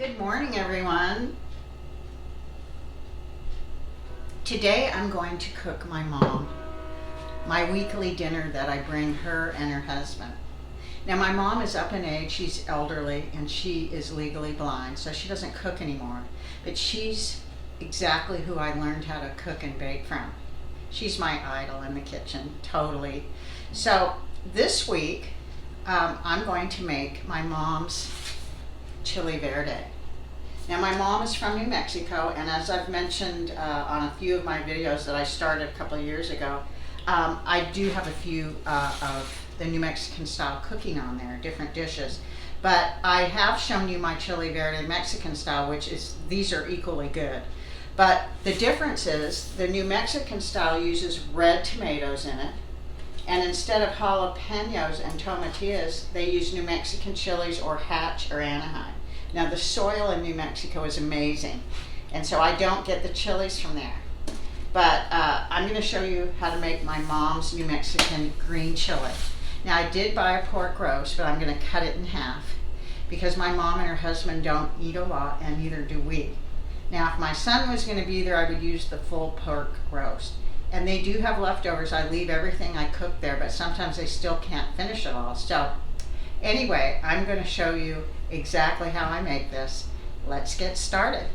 Good morning, everyone. Today I'm going to cook my mom my weekly dinner that I bring her and her husband. Now, my mom is up in age, she's elderly, and she is legally blind, so she doesn't cook anymore. But she's exactly who I learned how to cook and bake from. She's my idol in the kitchen, totally. So this week, I'm going to make my mom's chili verde. Now, my mom is from New Mexico, and as I've mentioned on a few of my videos that I started a couple of years ago, I do have a few of the New Mexican style cooking on there, different dishes. But I have shown you my chili verde Mexican style, which is, these are equally good. But the difference is the New Mexican style uses red tomatoes in it, and instead of jalapeños and tomatillas, they use New Mexican chilies or Hatch or Anaheim. Now, the soil in New Mexico is amazing, and so I don't get the chilies from there. But I'm going to show you how to make my mom's New Mexican green chili. Now, I did buy a pork roast, but I'm going to cut it in half because my mom and her husband don't eat a lot, and neither do we. Now, if my son was going to be there, I would use the full pork roast. And they do have leftovers. I leave everything I cook there, but sometimes they still can't finish it all. So anyway, I'm going to show you exactly how I make this. Let's get started.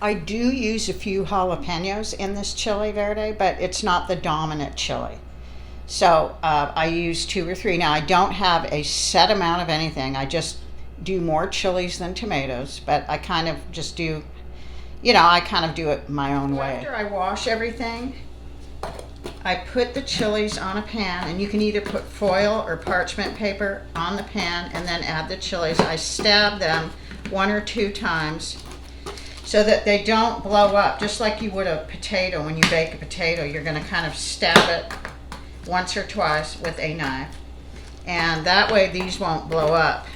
I do use a few jalapeños in this chili verde, but it's not the dominant chili. So I use 2 or 3. Now, I don't have a set amount of anything. I just do more chilies than tomatoes, but I kind of just do, I kind of do it my own way. After I wash everything, I put the chilies on a pan, and you can either put foil or parchment paper on the pan and then add the chilies. I stab them 1 or 2 times so that they don't blow up, just like you would a potato. When you bake a potato, you're going to kind of stab it once or twice with a knife, and that way these won't blow up.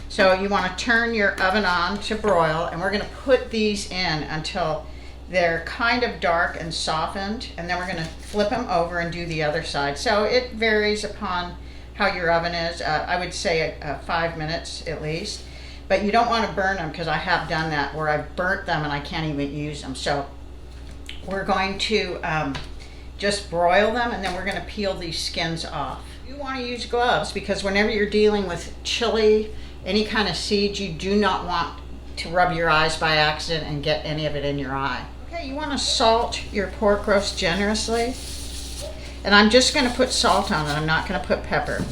So you want to turn your oven on to broil, and we're going to put these in until they're kind of dark and softened, and then we're going to flip them over and do the other side. So it varies upon how your oven is. I would say 5 minutes at least, but you don't want to burn them, because I have done that where I've burnt them and I can't even use them. So we're going to just broil them, and then we're going to peel these skins off. You want to use gloves, because whenever you're dealing with chili, any kind of seeds, you do not want to rub your eyes by accident and get any of it in your eye. Okay, you want to salt your pork roast generously, and I'm just going to put salt on it. I'm not going to put pepper.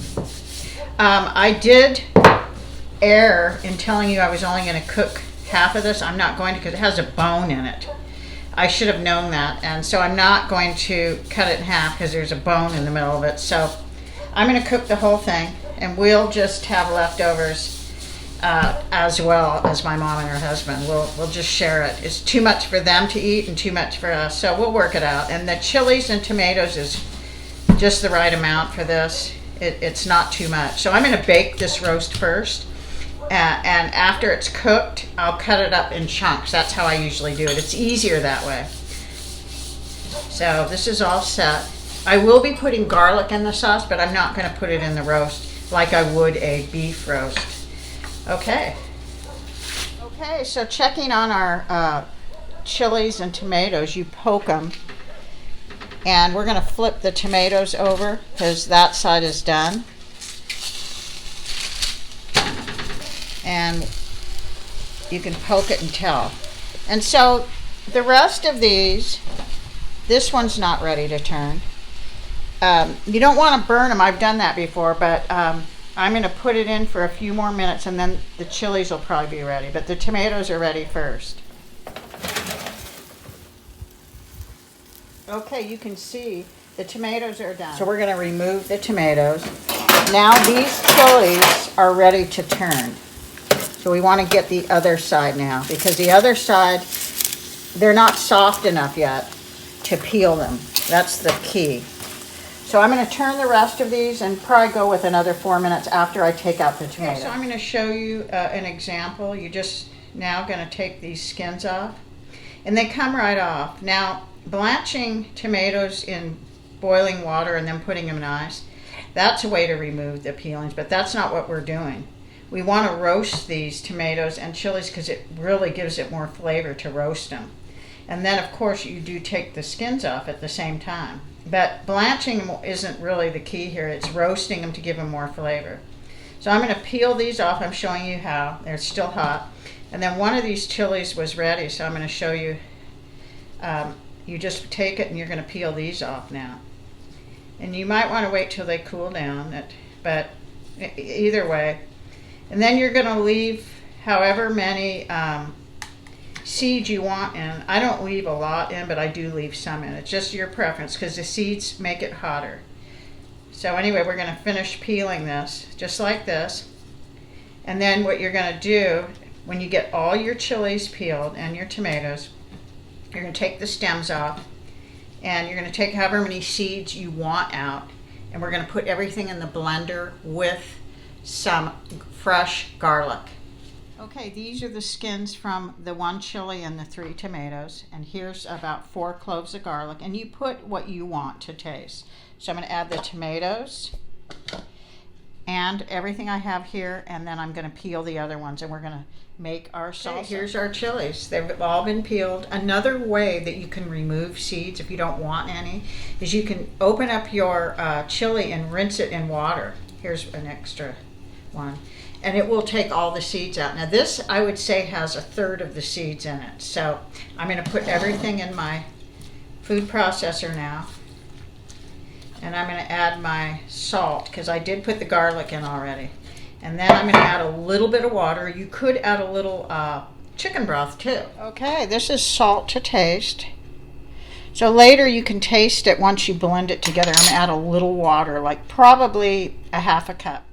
I did err in telling you I was only going to cook half of this. I'm not going to, because it has a bone in it. I should have known that, and so I'm not going to cut it in half because there's a bone in the middle of it. So I'm going to cook the whole thing, and we'll just have leftovers as well as my mom and her husband. We'll just share it. It's too much for them to eat and too much for us, so we'll work it out. And the chilies and tomatoes is just the right amount for this. It's not too much. So I'm going to bake this roast first, and after it's cooked, I'll cut it up in chunks. That's how I usually do it. It's easier that way. So this is all set. I will be putting garlic in the sauce, but I'm not going to put it in the roast like I would a beef roast. Okay, so checking on our chilies and tomatoes, you poke them, and we're going to flip the tomatoes over because that side is done. And you can poke it and tell. And so the rest of these, this one's not ready to turn. You don't want to burn them. I've done that before, but I'm going to put it in for a few more minutes, and then the chilies will probably be ready. But the tomatoes are ready first. Okay, you can see the tomatoes are done. So we're going to remove the tomatoes. Now these chilies are ready to turn. So we want to get the other side now, because the other side, they're not soft enough yet to peel them. That's the key. So I'm going to turn the rest of these and probably go with another 4 minutes after I take out the tomato. Okay, so I'm going to show you an example. You're just now going to take these skins off, and they come right off. Now, blanching tomatoes in boiling water and then putting them in ice, That's a way to remove the peelings, but that's not what we're doing. We want to roast these tomatoes and chilies because it really gives it more flavor to roast them. And then, of course, you do take the skins off at the same time. But blanching them isn't really the key here. It's roasting them to give them more flavor. So I'm going to peel these off. I'm showing you how. They're still hot. And then one of these chilies was ready, so I'm going to show you. You just take it and you're going to peel these off now. And you might want to wait till they cool down, but either way. And then you're going to leave however many seeds you want in. I don't leave a lot in, but I do leave some in. It's just your preference because the seeds make it hotter. So anyway, we're going to finish peeling this just like this. And then what you're going to do when you get all your chilies peeled and your tomatoes, you're going to take the stems off and you're going to take however many seeds you want out, and we're going to put everything in the blender with some fresh garlic. Okay, these are the skins from the 1 chili and the 3 tomatoes, and here's about 4 cloves of garlic, and you put what you want to taste. So I'm going to add the tomatoes and everything I have here, and then I'm going to peel the other ones, and we're going to make our salsa. Okay, here's our chilies. They've all been peeled. Another way that you can remove seeds if you don't want any is you can open up your chili and rinse it in water. Here's an extra one. And it will take all the seeds out. Now this, I would say, has 1/3 of the seeds in it. So I'm going to put everything in my food processor now. And I'm going to add my salt because I did put the garlic in already. And then I'm going to add a little bit of water. You could add a little chicken broth too. Okay, this is salt to taste. So later you can taste it once you blend it together. I'm going to add a little water, like probably a 1/2 cup.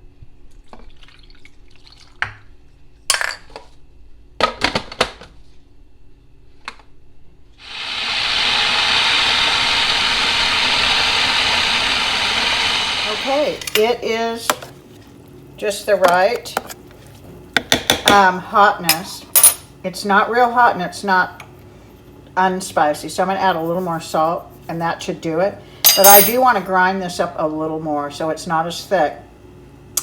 Okay, it is just the right hotness. It's not real hot and it's not unspicy, so I'm going to add a little more salt and that should do it. But I do want to grind this up a little more so it's not as thick.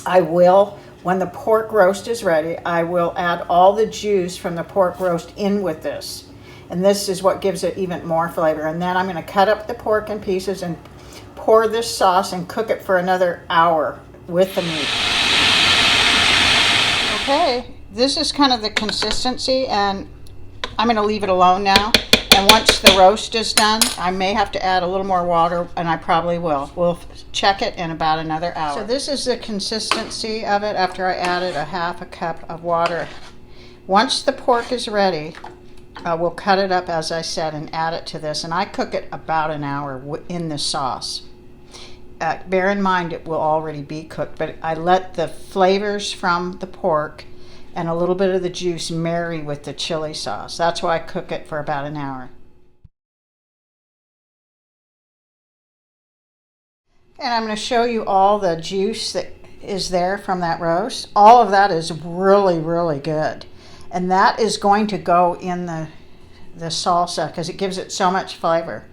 I will, when the pork roast is ready, I will add all the juice from the pork roast in with this. And this is what gives it even more flavor. And then I'm going to cut up the pork in pieces and pour this sauce and cook it for another hour with the meat. Okay, this is kind of the consistency, and I'm going to leave it alone now. And once the roast is done, I may have to add a little more water, and I probably will. We'll check it in about another hour. So this is the consistency of it after I added a 1/2 cup of water. Once the pork is ready, we'll cut it up, as I said, and add it to this. And I cook it about an hour in the sauce. Bear in mind it will already be cooked, but I let the flavors from the pork and a little bit of the juice marry with the chili sauce. That's why I cook it for about an hour. And I'm going to show you all the juice that is there from that roast. All of that is really, really good. And that is going to go in the salsa because it gives it so much flavor.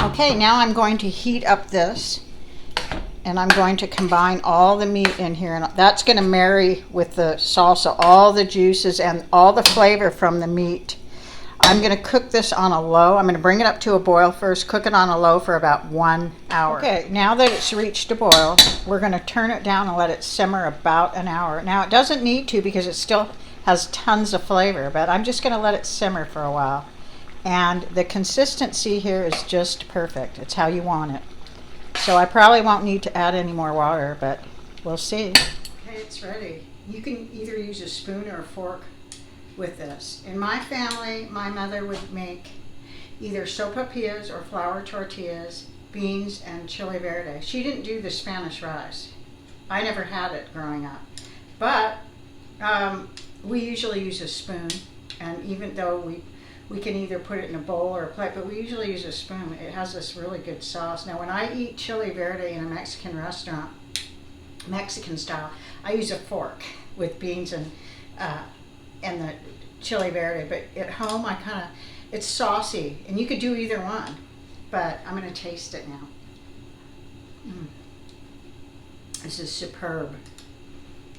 Okay, now I'm going to heat up this and I'm going to combine all the meat in here, and that's going to marry with the salsa, all the juices and all the flavor from the meat. I'm going to cook this on a low. I'm going to bring it up to a boil first, cook it on a low for about 1 hour. Okay, now that it's reached a boil, we're going to turn it down and let it simmer about an hour. Now it doesn't need to because it still has tons of flavor, but I'm just going to let it simmer for a while. And the consistency here is just perfect. It's how you want it. So I probably won't need to add any more water, but we'll see. Okay, it's ready. You can either use a spoon or a fork with this. In my family, my mother would make either sopapillas or flour tortillas, beans, and chile verde. She didn't do the Spanish rice. I never had it growing up. But we usually use a spoon, and even though we can either put it in a bowl or a plate, but we usually use a spoon. It has this really good sauce. Now when I eat chile verde in a Mexican restaurant, Mexican style, I use a fork with beans and the chili verde, but at home it's saucy, and you could do either one, but I'm gonna taste it now. This is superb.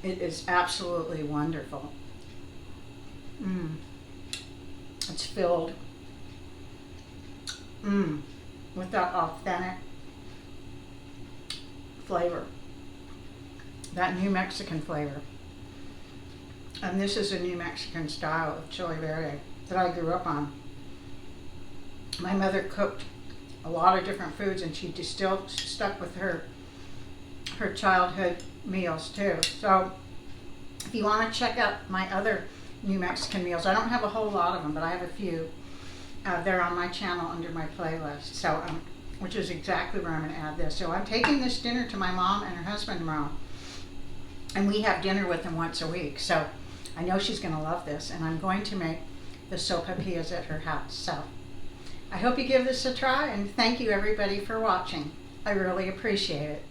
It is absolutely wonderful. It's filled with that authentic flavor, that New Mexican flavor. And this is a New Mexican style of chili verde that I grew up on. My mother cooked a lot of different foods, and she still stuck with her childhood meals too. So if you want to check out my other New Mexican meals, I don't have a whole lot of them, but I have a few. They're on my channel under my playlist, so which is exactly where I'm going to add this. So I'm taking this dinner to my mom and her husband tomorrow, and we have dinner with them once a week. So I know she's going to love this, and I'm going to make the sopapillas at her house. So I hope you give this a try, and thank you everybody for watching. I really appreciate it.